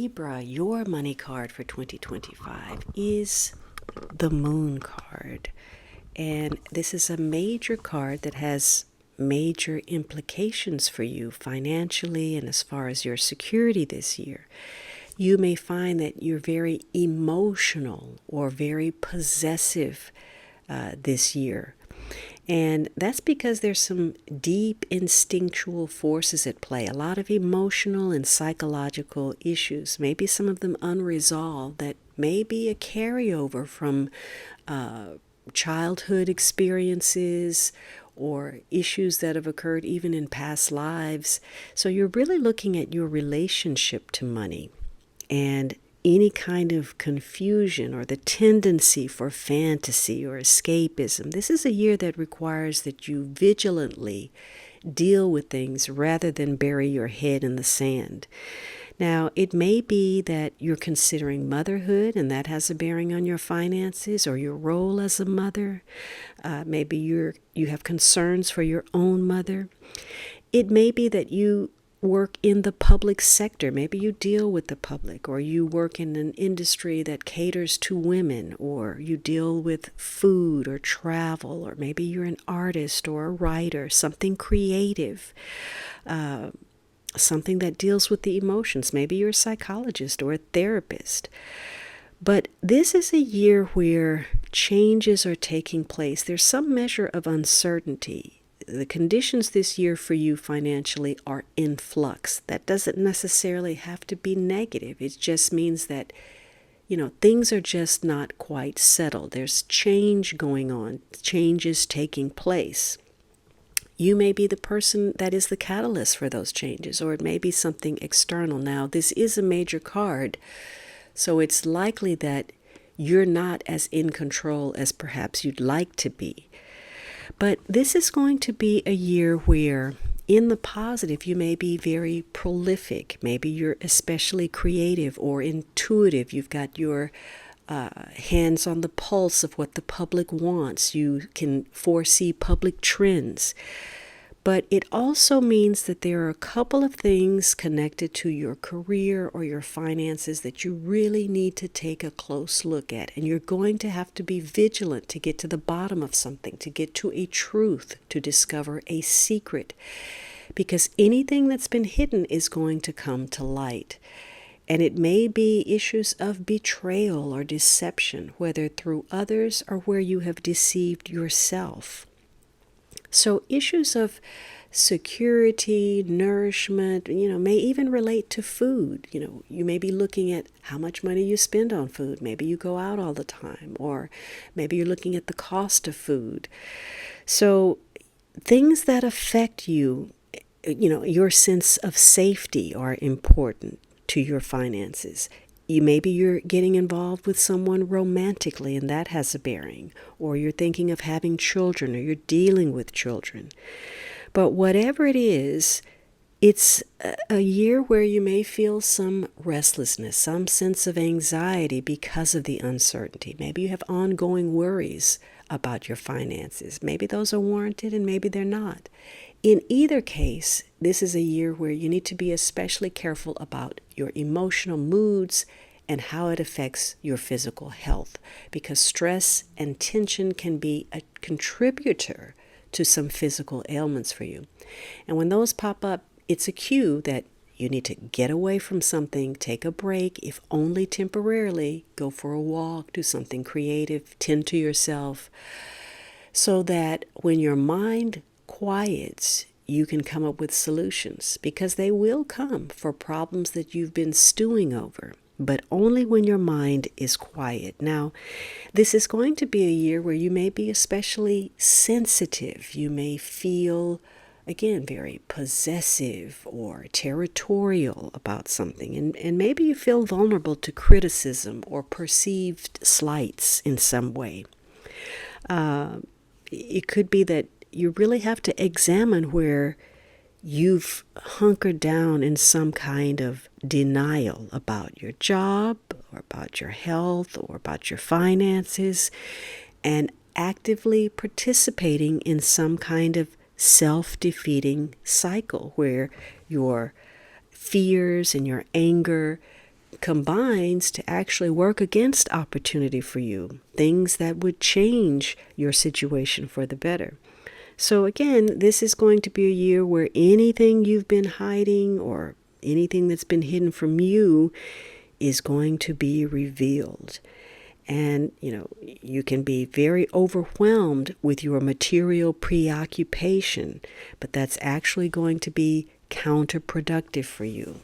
Libra, your money card for 2025 is the Moon card. And this is a major card that has major implications for you financially and as far as your security this year. You may find that you're very emotional or very possessive this year. And that's because there's some deep instinctual forces at play, a lot of emotional and psychological issues, maybe some of them unresolved, that may be a carryover from childhood experiences or issues that have occurred even in past lives. So you're really looking at your relationship to money and any kind of confusion or the tendency for fantasy or escapism. This is a year that requires that you vigilantly deal with things rather than bury your head in the sand. Now, it may be that you're considering motherhood and that has a bearing on your finances or your role as a mother. Maybe you have concerns for your own mother. It may be that you work in the public sector. Maybe you deal with the public, or you work in an industry that caters to women, or you deal with food or travel, or maybe you're an artist or a writer, something creative, something that deals with the emotions. Maybe you're a psychologist or a therapist. But this is a year where changes are taking place. There's some measure of uncertainty. The conditions this year for you financially are in flux. That doesn't necessarily have to be negative. It just means that, things are just not quite settled. There's change going on, changes taking place. You may be the person that is the catalyst for those changes, or it may be something external. Now, this is a major card, so it's likely that you're not as in control as perhaps you'd like to be. But this is going to be a year where, in the positive, you may be very prolific. Maybe you're especially creative or intuitive. You've got your hands on the pulse of what the public wants. You can foresee public trends. But it also means that there are a couple of things connected to your career or your finances that you really need to take a close look at. And you're going to have to be vigilant to get to the bottom of something, to get to a truth, to discover a secret. Because anything that's been hidden is going to come to light. And it may be issues of betrayal or deception, whether through others or where you have deceived yourself. So issues of security, nourishment, may even relate to food. You may be looking at how much money you spend on food. Maybe you go out all the time, or maybe you're looking at the cost of food. So things that affect you, your sense of safety are important to your finances. Maybe you're getting involved with someone romantically, and that has a bearing. Or you're thinking of having children, or you're dealing with children. But whatever it is, it's a year where you may feel some restlessness, some sense of anxiety because of the uncertainty. Maybe you have ongoing worries about your finances. Maybe those are warranted and maybe they're not. In either case, this is a year where you need to be especially careful about your emotional moods and how it affects your physical health, because stress and tension can be a contributor to some physical ailments for you. And when those pop up, it's a cue that you need to get away from something, take a break, if only temporarily, go for a walk, do something creative, tend to yourself, so that when your mind quiets, you can come up with solutions, because they will come for problems that you've been stewing over, but only when your mind is quiet. Now, this is going to be a year where you may be especially sensitive. You may feel, again, very possessive or territorial about something, and maybe you feel vulnerable to criticism or perceived slights in some way. It could be that you really have to examine where you've hunkered down in some kind of denial about your job or about your health or about your finances, and actively participating in some kind of self-defeating cycle where your fears and your anger combines to actually work against opportunity for you, things that would change your situation for the better. So again, this is going to be a year where anything you've been hiding or anything that's been hidden from you is going to be revealed. And, you can be very overwhelmed with your material preoccupation, but that's actually going to be counterproductive for you.